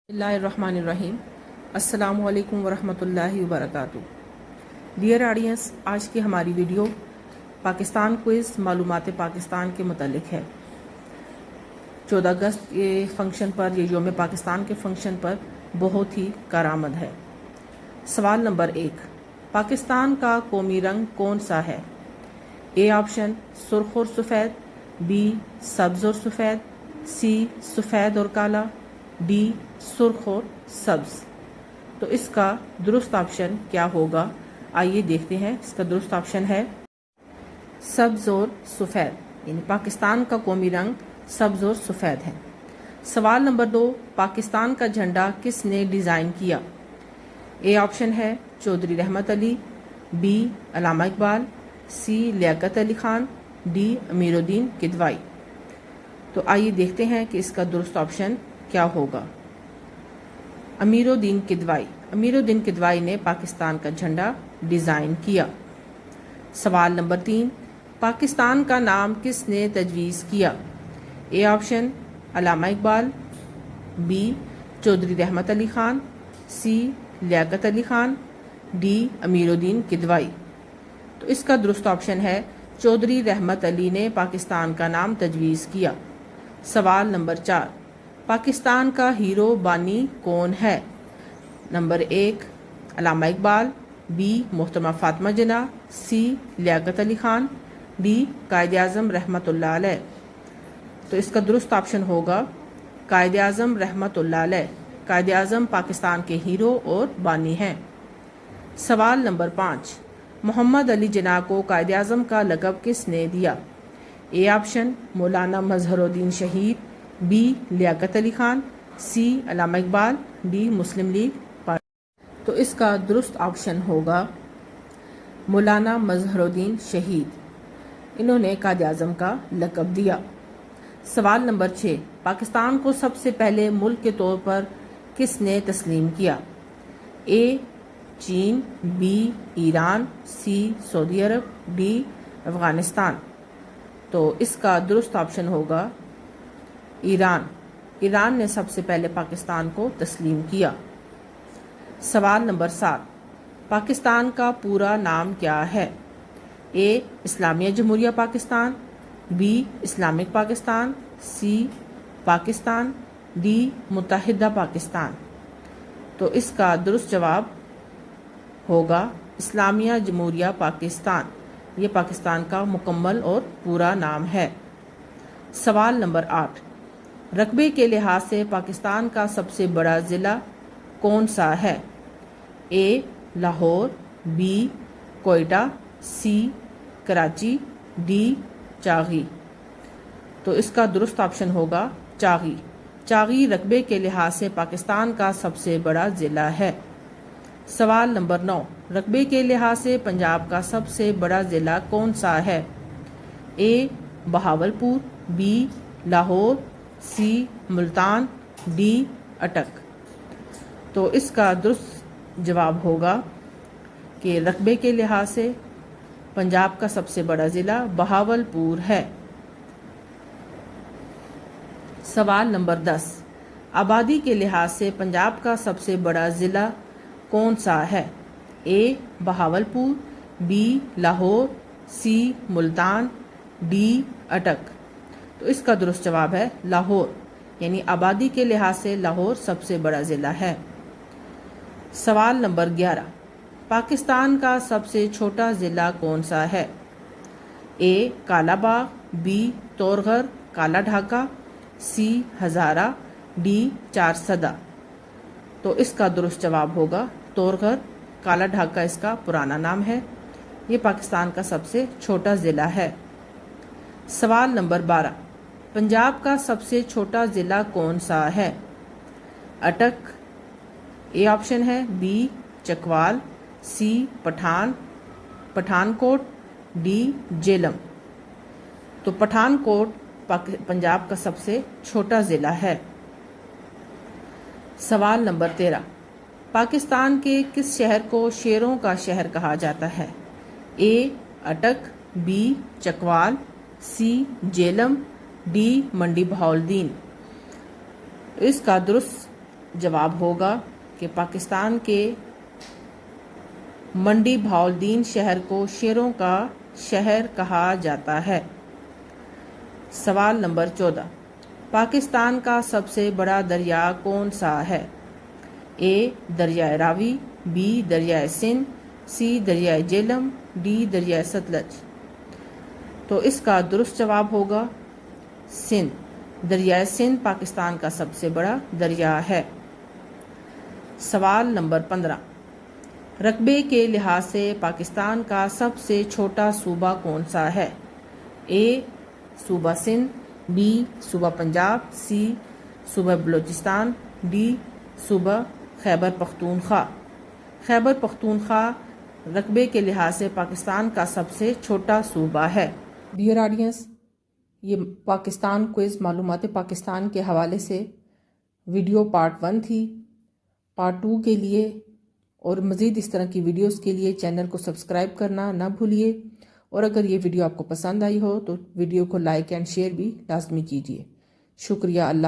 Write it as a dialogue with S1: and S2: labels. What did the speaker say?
S1: बिस्मिल्लाहिर्रहमानिर्रहीम। अस्सलामु अलैकुम वरहमतुल्लाहि वबरकातुहू। डियर ऑडियंस, आज की हमारी वीडियो पाकिस्तान क्विज़ मालूमात पाकिस्तान के मुतालिक है। 14 अगस्त के फंक्शन पर, ये यौम पाकिस्तान के फंक्शन पर बहुत ही कारआमद है। सवाल नंबर 1, पाकिस्तान का कौमी रंग कौन सा है? ए ऑप्शन सुर्ख और सफ़ेद, बी सब्ज़ और सफ़ेद, सी सफ़ेद और काला, डी सुर्ख और सब्ज। तो इसका दुरुस्त ऑप्शन क्या होगा? आइए देखते हैं। इसका दुरुस्त ऑप्शन है सब्ज और सफ़ेद, यानी पाकिस्तान का कौमी रंग सब्ज और सफ़ेद है। सवाल नंबर 2, पाकिस्तान का झंडा किसने डिज़ाइन किया? ए ऑप्शन है चौधरी रहमत अली, बी अल्लामा इकबाल, सी लियाकत अली खान, डी अमीरुद्दीन किदवाई। तो आइए देखते हैं कि इसका दुरुस्त ऑप्शन क्या होगा। अमीरुद्दीन किदवाई। अमीरुद्दीन किदवाई ने पाकिस्तान का झंडा डिज़ाइन किया। सवाल नंबर 3, पाकिस्तान का नाम किसने तजवीज़ किया? A option Allama Iqbal, B Chaudhry Rehmat Ali Khan, C Liaquat Ali Khan, D Amiruddin Kidwai. तो इसका दुरुस्त ऑप्शन है चौधरी रहमत अली ने पाकिस्तान का नाम तजवीज़ किया। सवाल नंबर 4, पाकिस्तान का हीरो बानी कौन है? नंबर 1 अल्लामा इकबाल, बी मोहतरमा फातिमा जिन्ना, सी लियाकत अली खान, डी कायद आज़म रहमतुल्लाह अलैह। तो इसका दुरुस्त ऑप्शन होगा कायद आज़म रहमतुल्लाह अलैह। कायद आज़म पाकिस्तान के हीरो और बानी हैं। सवाल नंबर 5, मोहम्मद अली जिन्ना को कायद आज़म का लक़ब किसने दिया? ए ऑप्शन मौलाना मजहरुद्दीन शहीद, बी लियाकत अली खान, सी अल्लामा इकबाल, डी मुस्लिम लीग पार्टी। तो इसका दुरुस्त ऑप्शन होगा मौलाना मजहरुद्दीन शहीद, इन्होंने कायद आज़म का लक़ब दिया। सवाल नंबर 6, पाकिस्तान को सबसे पहले मुल्क के तौर पर किसने तस्लीम किया? ए चीन, बी ईरान, सी सऊदी अरब, डी अफ़गानिस्तान। तो इसका दुरुस्त ऑप्शन होगा ईरान। ईरान ने सबसे पहले पाकिस्तान को तस्लीम किया। सवाल नंबर 7, पाकिस्तान का पूरा नाम क्या है? ए इस्लामिया जमहूरिया पाकिस्तान, बी इस्लामिक पाकिस्तान, सी पाकिस्तान, डी मुत्तहिदा पाकिस्तान। तो इसका दुरुस्त जवाब होगा इस्लामिया जमहूरिया पाकिस्तान। ये पाकिस्तान का मुकम्मल और पूरा नाम है। सवाल नंबर 8, रकबे के लिहाज से पाकिस्तान का सबसे बड़ा ज़िला कौन सा है? ए लाहौर, बी कोयटा, सी कराची, डी चागी। तो इसका दुरुस्त ऑप्शन होगा चागी। चागी रकबे के लिहाज से पाकिस्तान का सबसे बड़ा ज़िला है। सवाल नंबर 9, रकबे के लिहाज से पंजाब का सबसे बड़ा ज़िला कौन सा है? ए बहावलपुर, बी लाहौर, सी मुल्तान, डी अटक। तो इसका दुरुस्त जवाब होगा कि रकबे के लिहाज से पंजाब का सबसे बड़ा ज़िला बहावलपुर है। सवाल नंबर 10, आबादी के लिहाज से पंजाब का सबसे बड़ा ज़िला कौन सा है? ए बहावलपुर, बी लाहौर, सी मुल्तान, डी अटक। तो इसका दुरुस्त जवाब है लाहौर, यानी आबादी के लिहाज से लाहौर सबसे बड़ा ज़िला है। सवाल नंबर 11, पाकिस्तान का सबसे छोटा ज़िला कौन सा है? ए कालाबाग, बी तोरघर काला ढाका, सी हज़ारा, डी चारसदा। तो इसका दुरुस्त जवाब होगा तोरघर काला ढाका, इसका पुराना नाम है। ये पाकिस्तान का सबसे छोटा ज़िला है। सवाल नंबर 12, पंजाब का सबसे छोटा ज़िला कौन सा है? अटक, ए ऑप्शन है बी चकवाल, सी पठानकोट, डी जेलम। तो पठानकोट पंजाब का सबसे छोटा ज़िला है। सवाल नंबर 13, पाकिस्तान के किस शहर को शेरों का शहर कहा जाता है? ए अटक, बी चकवाल, सी जेलम, डी मंडी बहाउद्दीन। इसका दुरुस्त जवाब होगा कि पाकिस्तान के मंडी भाउलदीन शहर को शेरों का शहर कहा जाता है। सवाल नंबर 14, पाकिस्तान का सबसे बड़ा दरिया कौन सा है? ए दरियाए रावी, बी दरियाए सिंध, सी दरियाए जेलम, डी दरियाए सतलज। तो इसका दुरुस्त जवाब होगा सिंध। दरियाए सिंध पाकिस्तान का सबसे बड़ा दरिया है। सवाल नंबर 15, रकबे के लिहाज से पाकिस्तान का सबसे छोटा सूबा कौन सा है? ए सूबा सिंध, बी सूबा पंजाब, सी सूबा बलूचिस्तान, डी सूबा खैबर पख्तूनख्वा। खैबर पख्तूनख्वा रकबे के लिहाज से पाकिस्तान का सबसे छोटा सूबा है। डियर ऑडियंस, ये पाकिस्तान क्विज़ मालूमात पाकिस्तान के हवाले से वीडियो पार्ट 1 थी। पार्ट 2 के लिए और मज़ीद इस तरह की वीडियोस के लिए चैनल को सब्सक्राइब करना ना भूलिए, और अगर ये वीडियो आपको पसंद आई हो तो वीडियो को लाइक एंड शेयर भी लाजमी कीजिए। शुक्रिया। अल्लाह।